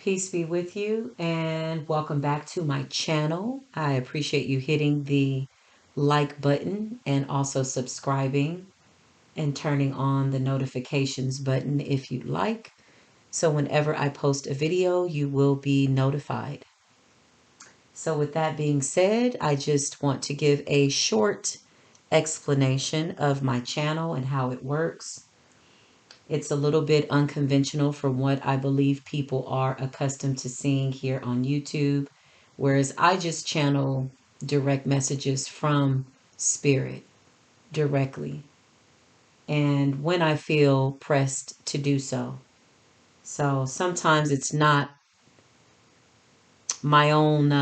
Peace be with you and welcome back to my channel. I appreciate you hitting the like button and also subscribing and turning on the notifications button if you'd like. So whenever I post a video, you will be notified. So with that being said, I just want to give a short explanation of my channel and how it works. It's a little bit unconventional from what I believe people are accustomed to seeing here on YouTube, whereas I just channel direct messages from spirit directly and when I feel pressed to do so. So sometimes it's not my own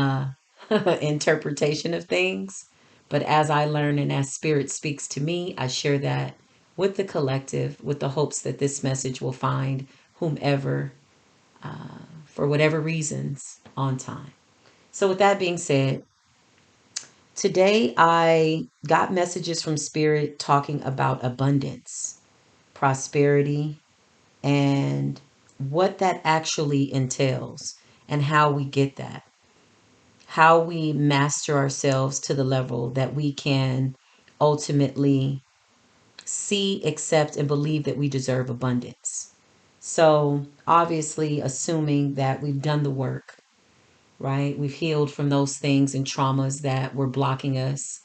interpretation of things, but as I learn and as spirit speaks to me, I share that with the collective with the hopes that this message will find whomever for whatever reasons on time. So, with that being said, today I got messages from Spirit talking about abundance, prosperity, and what that actually entails and how we get that, how we master ourselves to the level that we can ultimately see, accept, and believe that we deserve abundance. So, obviously, assuming that we've done the work, right? We've healed from those things and traumas that were blocking us,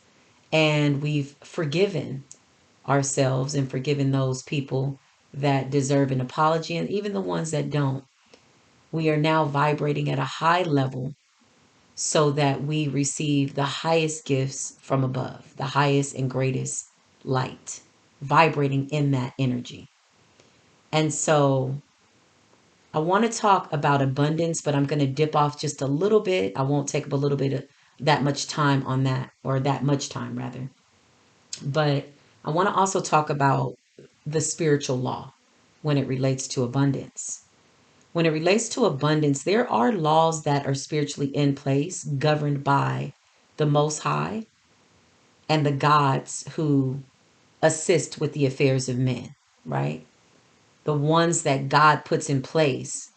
and we've forgiven ourselves and forgiven those people that deserve an apology, and even the ones that don't. We are now vibrating at a high level so that we receive the highest gifts from above, the highest and greatest light, vibrating in that energy. And so I want to talk about abundance, but I'm going to dip off just a little bit. I won't take up a little bit of that much time on that, or that much time rather. But I want to also talk about the spiritual law when it relates to abundance. When it relates to abundance, there are laws that are spiritually in place, governed by the Most High and the gods who assist with the affairs of men, right? The ones that God puts in place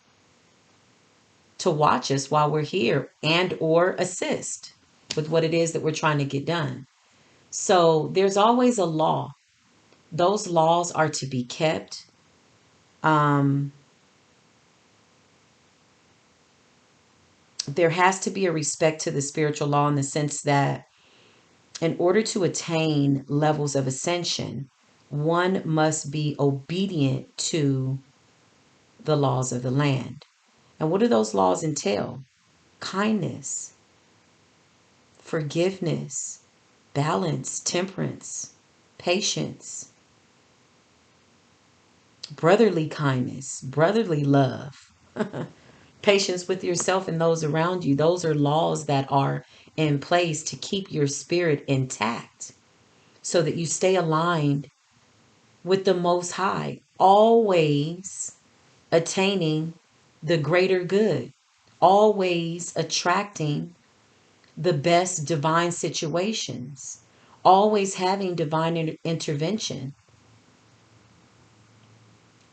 to watch us while we're here and or assist with what it is that we're trying to get done. So there's always a law. Those laws are to be kept. Um, there has to be a respect to the spiritual law in the sense that in order to attain levels of ascension, one must be obedient to the laws of the land. And what do those laws entail? Kindness, forgiveness, balance, temperance, patience, brotherly kindness, brotherly love, patience with yourself and those around you. Those are laws that are in place to keep your spirit intact so that you stay aligned with the Most High, always attaining the greater good, always attracting the best divine situations, always having divine intervention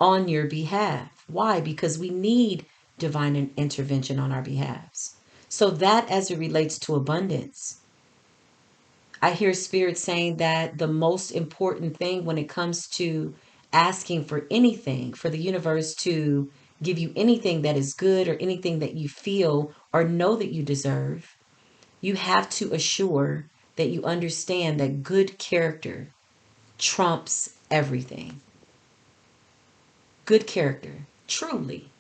on your behalf. Why? Because we need divine intervention on our behalves. So that as it relates to abundance, I hear Spirit saying that the most important thing when it comes to asking for anything, for the universe to give you anything that is good or anything that you feel or know that you deserve, you have to assure that you understand that good character trumps everything. Good character, truly.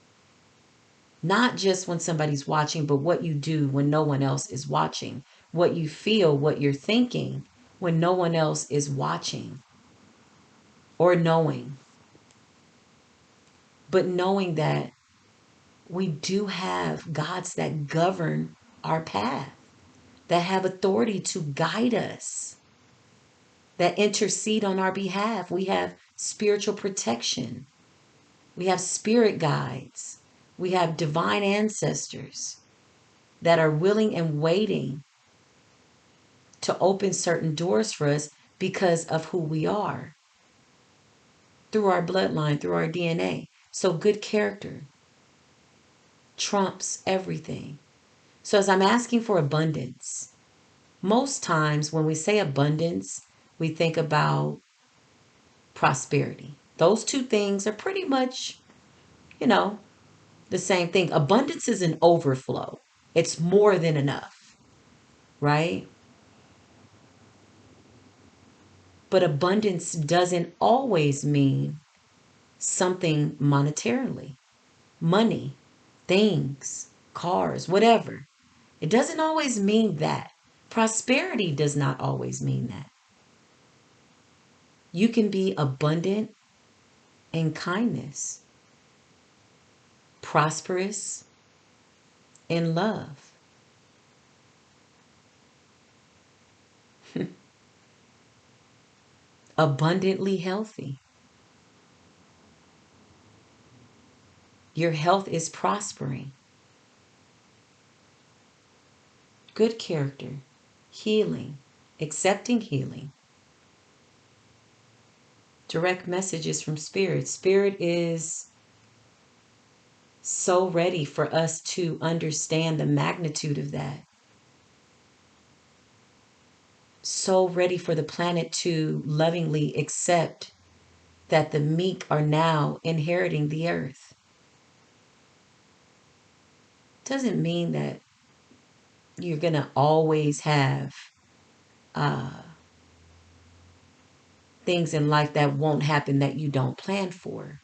Not just when somebody's watching, but what you do when no one else is watching. What you feel, what you're thinking when no one else is watching or knowing. But knowing that we do have gods that govern our path, that have authority to guide us, that intercede on our behalf. We have spiritual protection. We have spirit guides. We have divine ancestors that are willing and waiting to open certain doors for us because of who we are, through our bloodline, through our DNA. So good character, trumps everything. So as I'm asking for abundance, most times when we say abundance, we think about prosperity. Those two things are pretty much, you know, the same thing. Abundance is an overflow. It's more than enough, right? But abundance doesn't always mean something monetarily. Money, things, cars, whatever. It doesn't always mean that. Prosperity does not always mean that. You can be abundant in kindness, prosperous in love, abundantly healthy. Your health is prospering. Good character, healing, accepting healing. Direct messages from Spirit. Spirit is so ready for us to understand the magnitude of that. So ready for the planet to lovingly accept that the meek are now inheriting the earth. Doesn't mean that you're going to always have uh, things in life that won't happen that you don't plan for.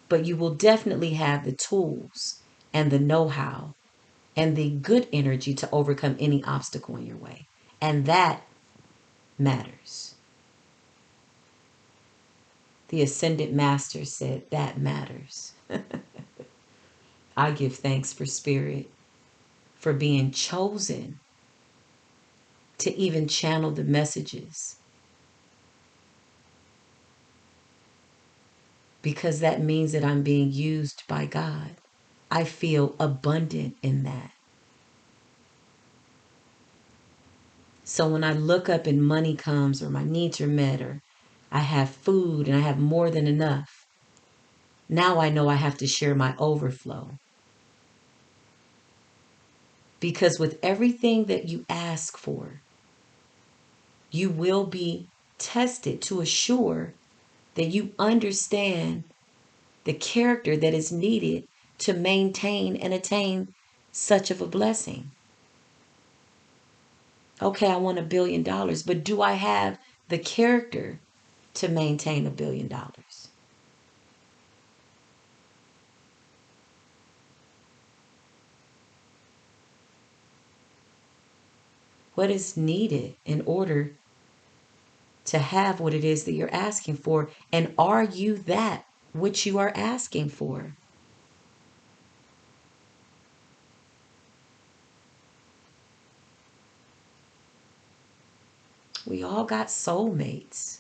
But you will definitely have the tools and the know-how and the good energy to overcome any obstacle in your way. And that matters. The Ascended Master said that matters. I give thanks for Spirit for being chosen to even channel the messages, because that means that I'm being used by God. I feel abundant in that. So when I look up and money comes, or my needs are met, or I have food and I have more than enough, now I know I have to share my overflow. Because with everything that you ask for, you will be tested to assure that you understand the character that is needed to maintain and attain such of a blessing. Okay, I want $1 billion, but do I have the character to maintain $1 billion? What is needed in order to have what it is that you're asking for? And are you that which you are asking for? We all got soulmates.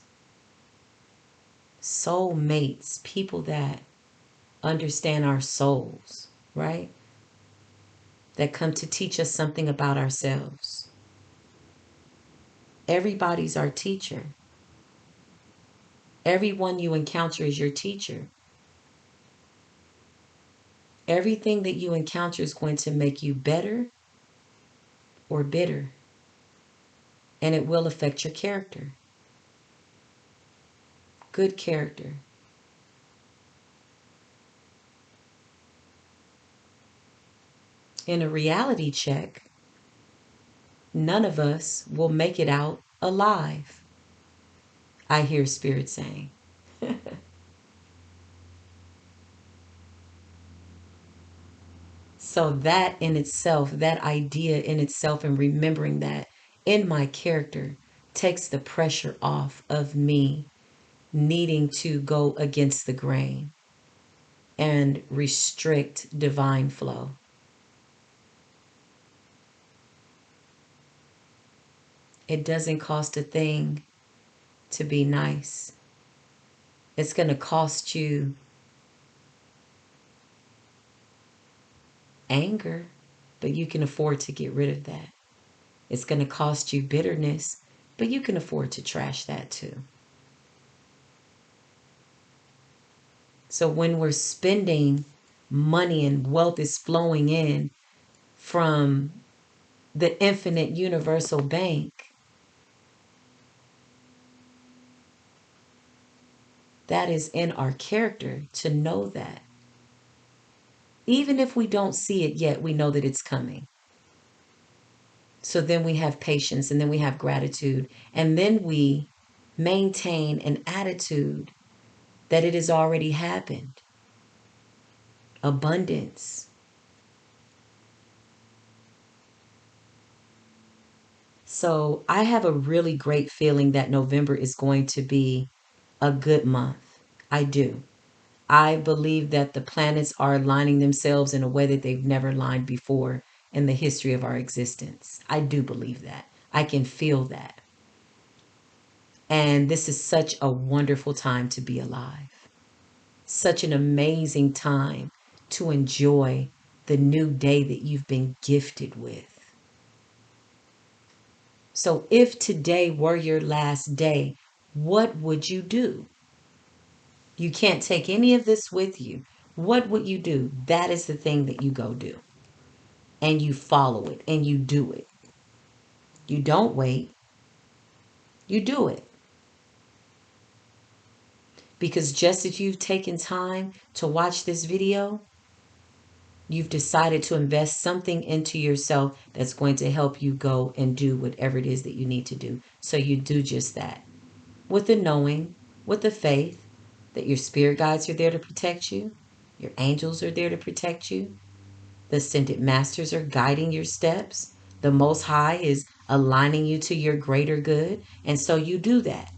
Soulmates, people that understand our souls, right? That come to teach us something about ourselves. Everybody's our teacher. Everyone you encounter is your teacher. Everything that you encounter is going to make you better or bitter, and it will affect your character. Good character. In a reality check, none of us will make it out alive, I hear Spirit saying. So that in itself, that idea in itself, and remembering that in my character, takes the pressure off of me needing to go against the grain and restrict divine flow. It doesn't cost a thing to be nice. It's going to cost you anger, but you can afford to get rid of that. It's going to cost you bitterness, but you can afford to trash that too. So when we're spending money and wealth is flowing in from the infinite universal bank. That is in our character to know that. Even if we don't see it yet, we know that it's coming. So then we have patience, and then we have gratitude, and then we maintain an attitude that it has already happened. Abundance. So I have a really great feeling that November is going to be a good month. I do. I believe that the planets are aligning themselves in a way that they've never aligned before in the history of our existence. I do believe that. I can feel that. And this is such a wonderful time to be alive. Such an amazing time to enjoy the new day that you've been gifted with. So if today were your last day, what would you do? You can't take any of this with you. What would you do? That is the thing that you go do. And you follow it and you do it. You don't wait. You do it. Because just as you've taken time to watch this video, you've decided to invest something into yourself that's going to help you go and do whatever it is that you need to do. So you do just that. With the knowing, with the faith that your spirit guides are there to protect you, your angels are there to protect you, the ascended masters are guiding your steps, the Most High is aligning you to your greater good, and so you do that.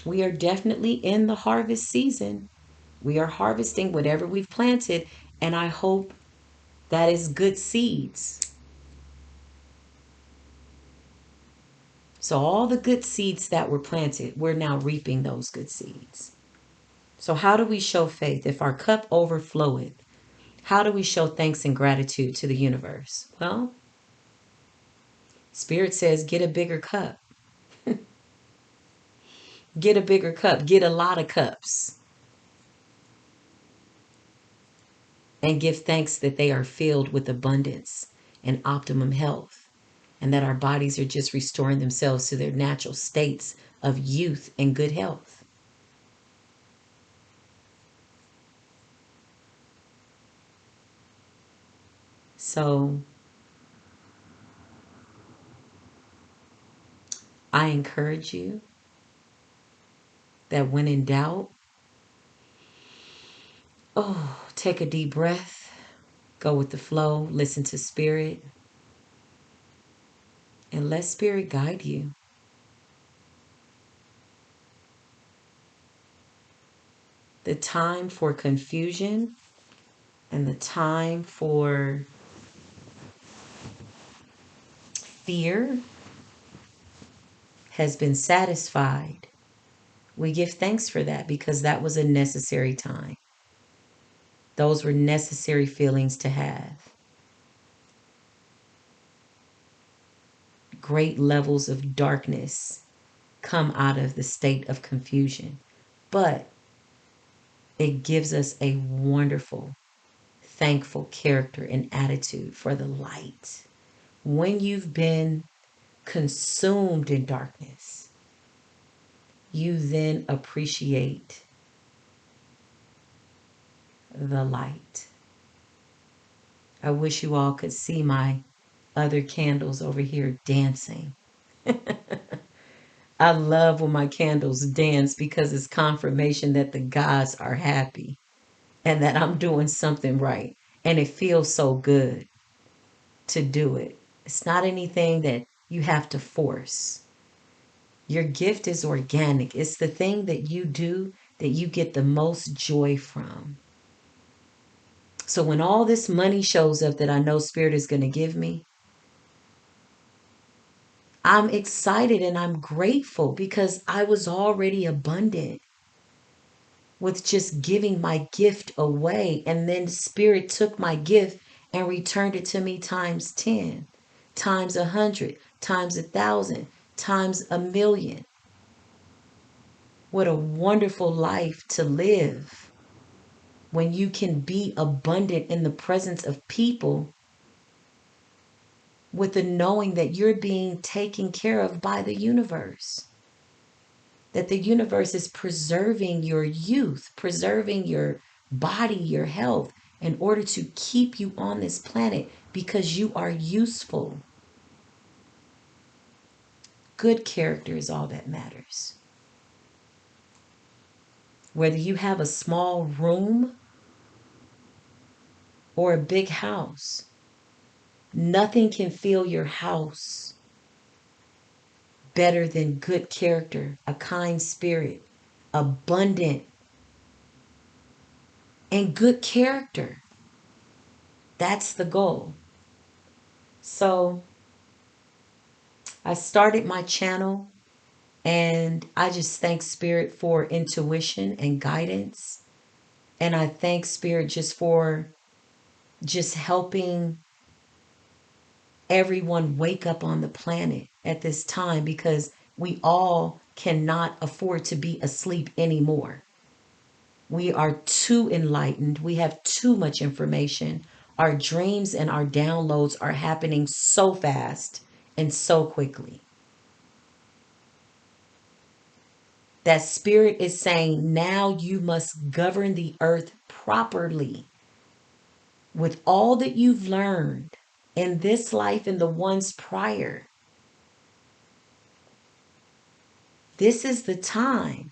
We are definitely in the harvest season. We are harvesting whatever we've planted, and I hope that is good seeds. So, all the good seeds that were planted, we're now reaping those good seeds. So, how do we show faith? If our cup overfloweth, how do we show thanks and gratitude to the universe? Well, Spirit says, get a bigger cup. Get a bigger cup. Get a lot of cups. And give thanks that they are filled with abundance and optimum health, and that our bodies are just restoring themselves to their natural states of youth and good health. So I encourage you that when in doubt, take a deep breath, go with the flow, listen to spirit, and let spirit guide you. The time for confusion and the time for fear has been satisfied. We give thanks for that because that was a necessary time. Those were necessary feelings to have. Great levels of darkness come out of the state of confusion, but it gives us a wonderful, thankful character and attitude for the light. When you've been consumed in darkness, you then appreciate the light. I wish you all could see my other candles over here dancing. I love when my candles dance because it's confirmation that the gods are happy and that I'm doing something right. And it feels so good to do it. It's not anything that you have to force. Your gift is organic. It's the thing that you do that you get the most joy from. So when all this money shows up that I know Spirit is going to give me, I'm excited and I'm grateful because I was already abundant with just giving my gift away. And then Spirit took my gift and returned it to me times 10, times 100, times 1,000, times 1,000,000. What a wonderful life to live when you can be abundant in the presence of people with the knowing that you're being taken care of by the universe. That the universe is preserving your youth, preserving your body, your health, in order to keep you on this planet because you are useful. Good character is all that matters. Whether you have a small room or a big house, nothing can fill your house better than good character, a kind spirit, abundant, and good character. That's the goal. So I started my channel and I just thank Spirit for intuition and guidance. And I thank Spirit just for just helping everyone wake up on the planet at this time because we all cannot afford to be asleep anymore. We are too enlightened. We have too much information. Our dreams and our downloads are happening so fast and so quickly. That Spirit is saying, now you must govern the earth properly with all that you've learned in this life and the ones prior. This is the time.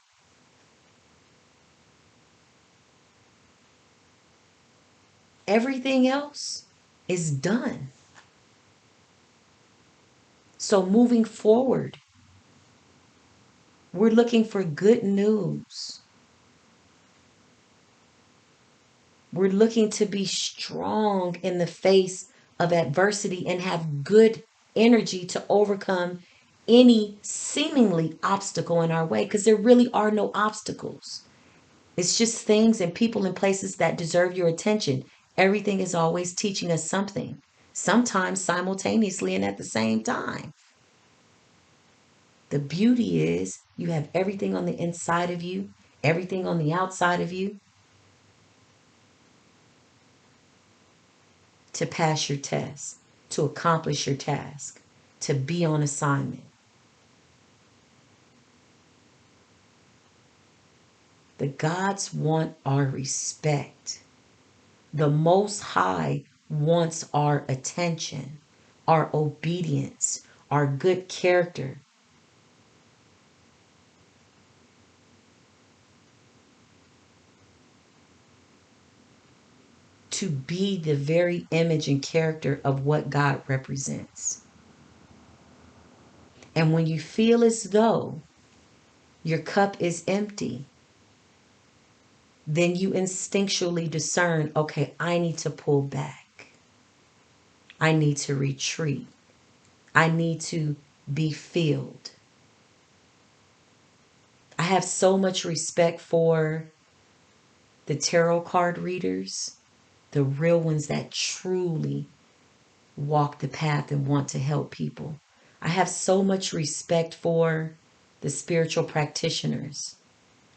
Everything else is done. So moving forward, we're looking for good news. We're looking to be strong in the face of adversity and have good energy to overcome any seemingly obstacle in our way, because there really are no obstacles. It's just things and people and places that deserve your attention. Everything is always teaching us something, sometimes simultaneously and at the same time. The beauty is you have everything on the inside of you, everything on the outside of you to pass your test, to accomplish your task, to be on assignment. The gods want our respect. The Most High wants our attention, our obedience, our good character. To be the very image and character of what God represents. And when you feel as though your cup is empty, then you instinctually discern, okay, I need to pull back. I need to retreat. I need to be filled. I have so much respect for the tarot card readers, the real ones that truly walk the path and want to help people. I have so much respect for the spiritual practitioners.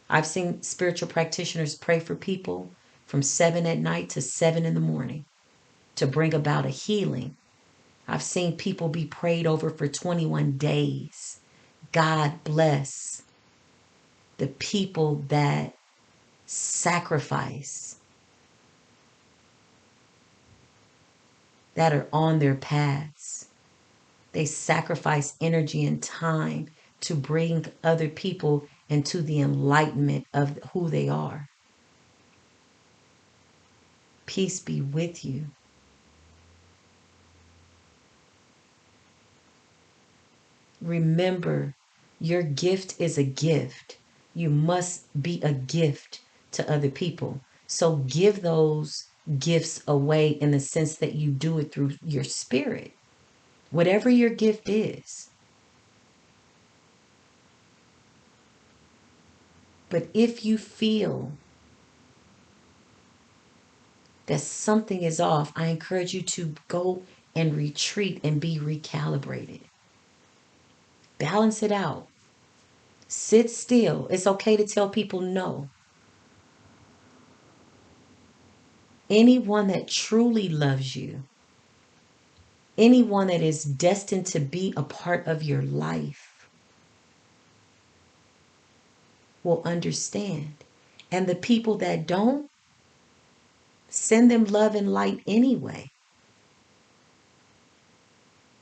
I've seen spiritual practitioners pray for people from 7 at night to 7 in the morning to bring about a healing. I've seen people be prayed over for 21 days. God bless the people that sacrifice, that are on their paths. They sacrifice energy and time to bring other people into the enlightenment of who they are. Peace be with you. Remember, your gift is a gift. You must be a gift to other people. So give those gifts away in the sense that you do it through your spirit, whatever your gift is. But if you feel that something is off, I encourage you to go and retreat and be recalibrated. Balance it out. Sit still. It's okay to tell people no. Anyone that truly loves you, anyone that is destined to be a part of your life, will understand. And the people that don't, send them love and light anyway.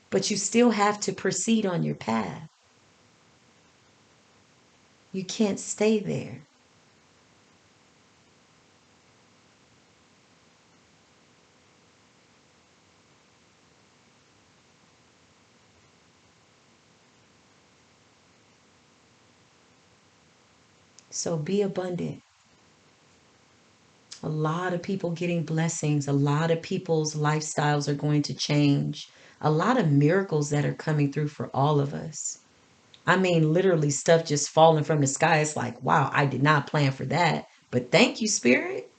But you still have to proceed on your path. You can't stay there. So be abundant. A lot of people getting blessings. A lot of people's lifestyles are going to change. A lot of miracles that are coming through for all of us. I mean, literally stuff just falling from the sky. It's like, wow, I did not plan for that. But thank you, Spirit.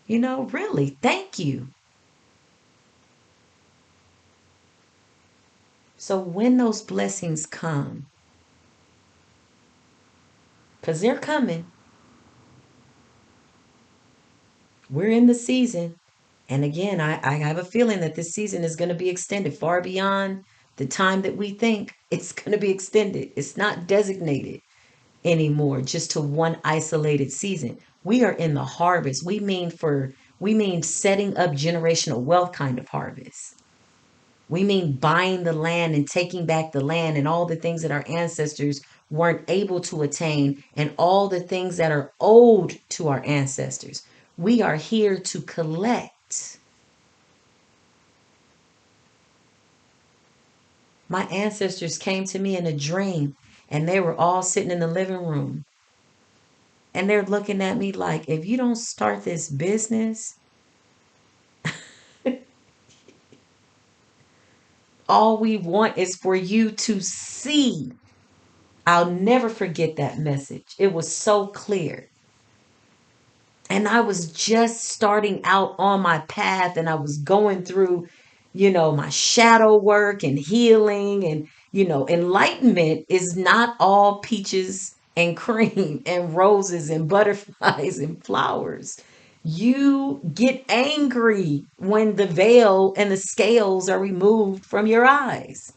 Really, thank you. So when those blessings come, because they're coming, we're in the season. And again, I have a feeling that this season is going to be extended far beyond the time that we think. It's going to be extended. It's not designated anymore just to one isolated season. We are in the harvest. We mean setting up generational wealth kind of harvest. We mean buying the land and taking back the land and all the things that our ancestors weren't able to attain and all the things that are owed to our ancestors. We are here to collect. My ancestors came to me in a dream and they were all sitting in the living room and they're looking at me like, if you don't start this business, all we want is for you to see. I'll never forget that message. It was so clear. And I was just starting out on my path and I was going through, my shadow work and healing and, enlightenment is not all peaches and cream and roses and butterflies and flowers. You get angry when the veil and the scales are removed from your eyes.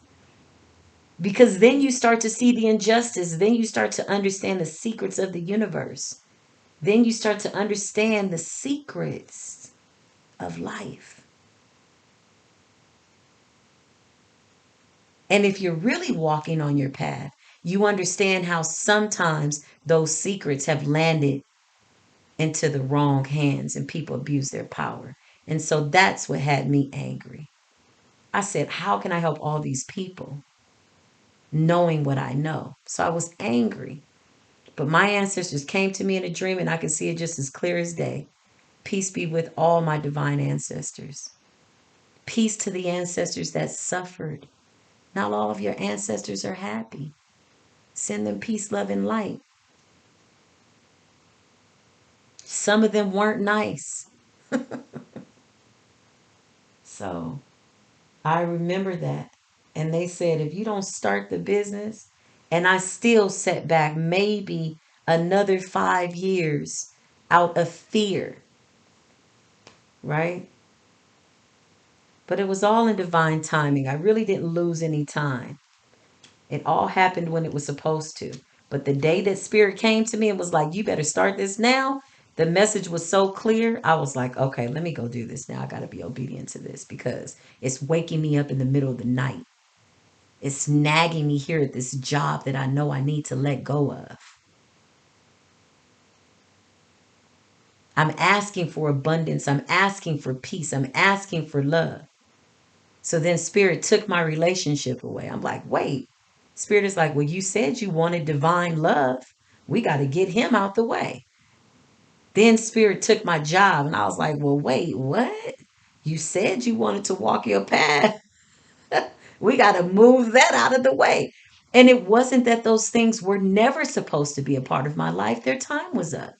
Because then you start to see the injustice. Then you start to understand the secrets of the universe. Then you start to understand the secrets of life. And if you're really walking on your path, you understand how sometimes those secrets have landed into the wrong hands and people abuse their power. And so that's what had me angry. I said, how can I help all these people knowing what I know? So I was angry. But my ancestors came to me in a dream and I can see it just as clear as day. Peace be with all my divine ancestors. Peace to the ancestors that suffered. Not all of your ancestors are happy. Send them peace, love, and light. Some of them weren't nice. So I remember that. And they said, if you don't start the business, and I still set back maybe another 5 years out of fear, right? But it was all in divine timing. I really didn't lose any time. It all happened when it was supposed to. But the day that Spirit came to me and was like, you better start this now, the message was so clear. I was like, okay, let me go do this now. I got to be obedient to this because it's waking me up in the middle of the night. It's nagging me here at this job that I know I need to let go of. I'm asking for abundance. I'm asking for peace. I'm asking for love. So then Spirit took my relationship away. I'm like, wait. Spirit is like, well, you said you wanted divine love. We got to get him out the way. Then Spirit took my job. And I was like, well, wait, what? You said you wanted to walk your path. We got to move that out of the way. And it wasn't that those things were never supposed to be a part of my life. Their time was up.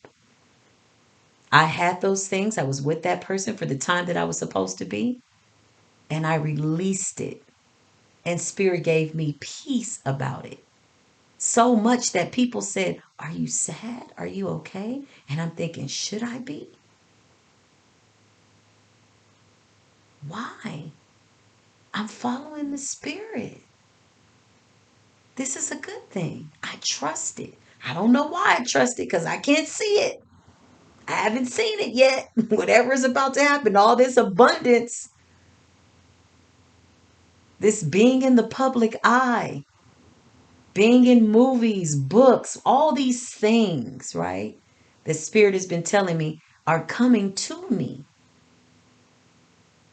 I had those things. I was with that person for the time that I was supposed to be. And I released it. And Spirit gave me peace about it. So much that people said, "Are you sad? Are you okay?" And I'm thinking, should I be? Why? I'm following the Spirit. This is a good thing. I trust it. I don't know why I trust it because I can't see it. I haven't seen it yet. Whatever is about to happen, all this abundance, this being in the public eye, being in movies, books, all these things, right? The Spirit has been telling me are coming to me.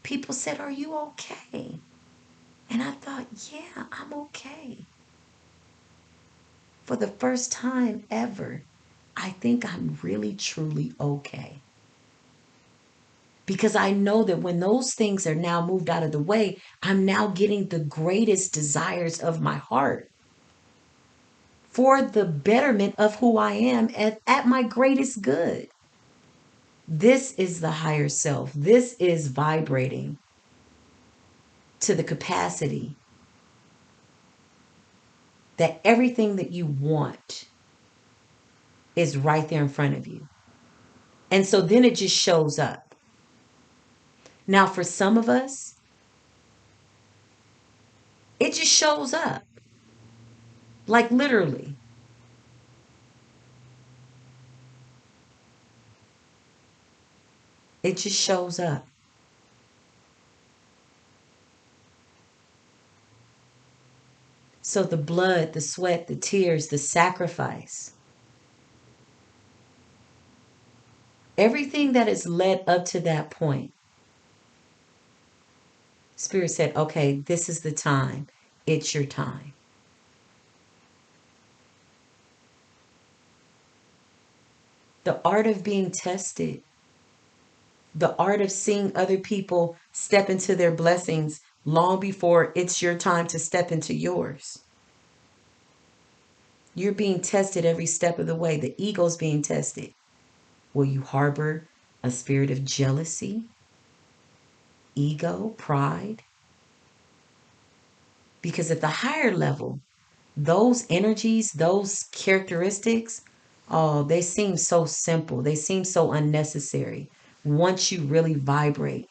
People said, "Are you okay?" And I thought, yeah, I'm okay. For the first time ever, I think I'm really, truly okay. Because I know that when those things are now moved out of the way, I'm now getting the greatest desires of my heart for the betterment of who I am at my greatest good. This is the higher self. This is vibrating to the capacity that everything that you want is right there in front of you. And so then it just shows up. Now, for some of us, it just shows up. Like literally. It just shows up. So the blood, the sweat, the tears, the sacrifice, everything that has led up to that point, Spirit said, okay, this is the time. It's your time. The art of being tested, the art of seeing other people step into their blessings long before it's your time to step into yours. You're being tested every step of the way. The ego's being tested. Will you harbor a spirit of jealousy, ego, pride? Because at the higher level, those energies, those characteristics, oh, they seem so simple. They seem so unnecessary. Once you really vibrate,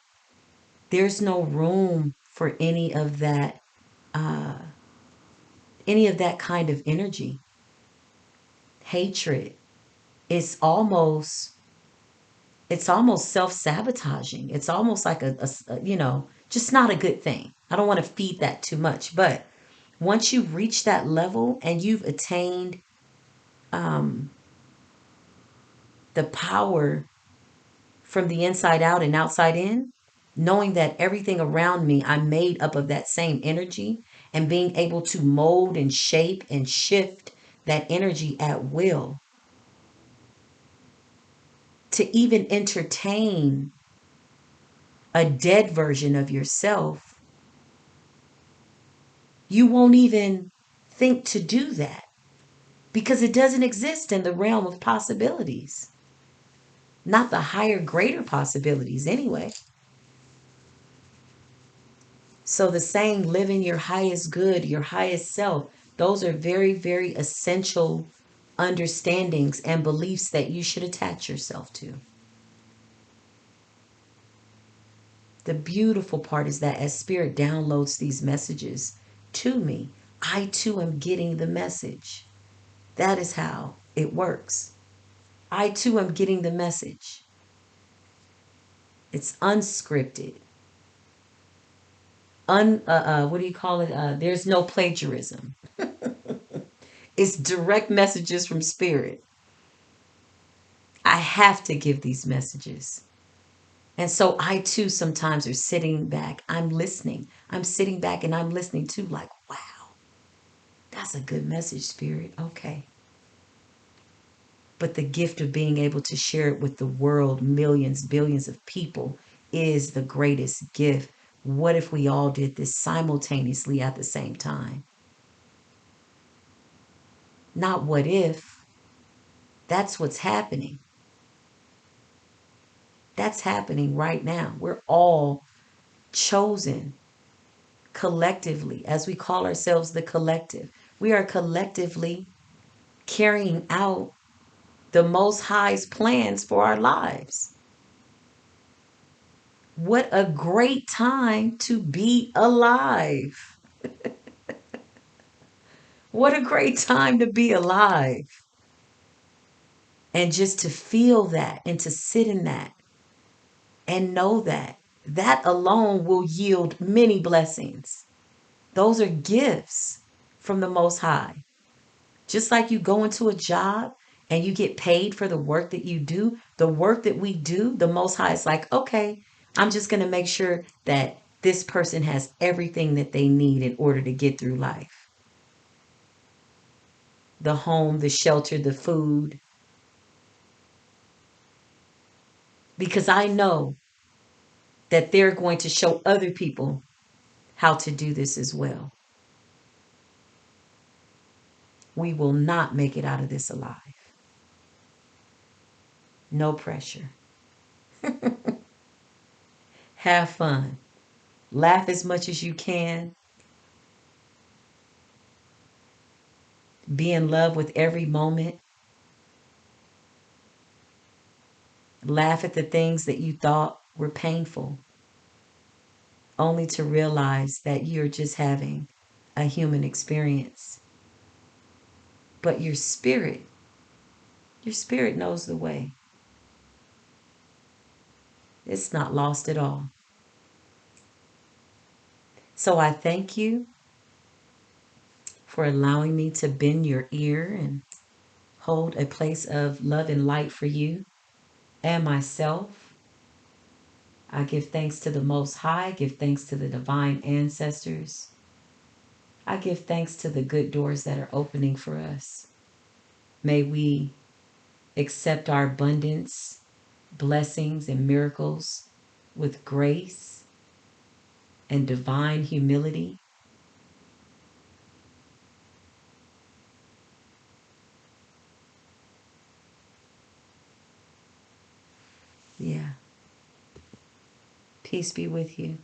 there's no room for any of that kind of energy. Hatred is almost self-sabotaging. It's almost like just not a good thing. I don't want to feed that too much, but once you reach that level and you've attained um, the power from the inside out and outside in, knowing that everything around me, I'm made up of that same energy, and being able to mold and shape and shift that energy at will, to even entertain a dead version of yourself, you won't even think to do that because it doesn't exist in the realm of possibilities. Not the higher, greater possibilities, anyway. So, the saying, living your highest good, your highest self, those are very, very essential understandings and beliefs that you should attach yourself to. The beautiful part is that as Spirit downloads these messages to me, I too am getting the message. That is how it works. I too am getting the message. It's unscripted. What do you call it? There's no plagiarism. It's direct messages from Spirit. I have to give these messages. And so I too sometimes are sitting back. I'm listening. I'm sitting back and I'm listening too, like, wow, that's a good message, Spirit. Okay. But the gift of being able to share it with the world, millions, billions of people, is the greatest gift. What if we all did this simultaneously at the same time? Not what if. That's what's happening. That's happening right now. We're all chosen collectively, as we call ourselves the collective. We are collectively carrying out the Most High's plans for our lives. What a great time to be alive. What a great time to be alive. And just to feel that and to sit in that and know that that alone will yield many blessings. Those are gifts from the Most High. Just like you go into a job and you get paid for the work that you do, the work that we do, the Most High is like, okay, I'm just going to make sure that this person has everything that they need in order to get through life. The home, the shelter, the food. Because I know that they're going to show other people how to do this as well. We will not make it out of this alive. No pressure. Have fun. Laugh as much as you can. Be in love with every moment. Laugh at the things that you thought were painful, only to realize that you're just having a human experience. But your spirit knows the way. It's not lost at all. So I thank you for allowing me to bend your ear and hold a place of love and light for you and myself. I give thanks to the Most High, give thanks to the divine ancestors. I give thanks to the good doors that are opening for us. May we accept our abundance, blessings, and miracles with grace and divine humility. Yeah. Peace be with you.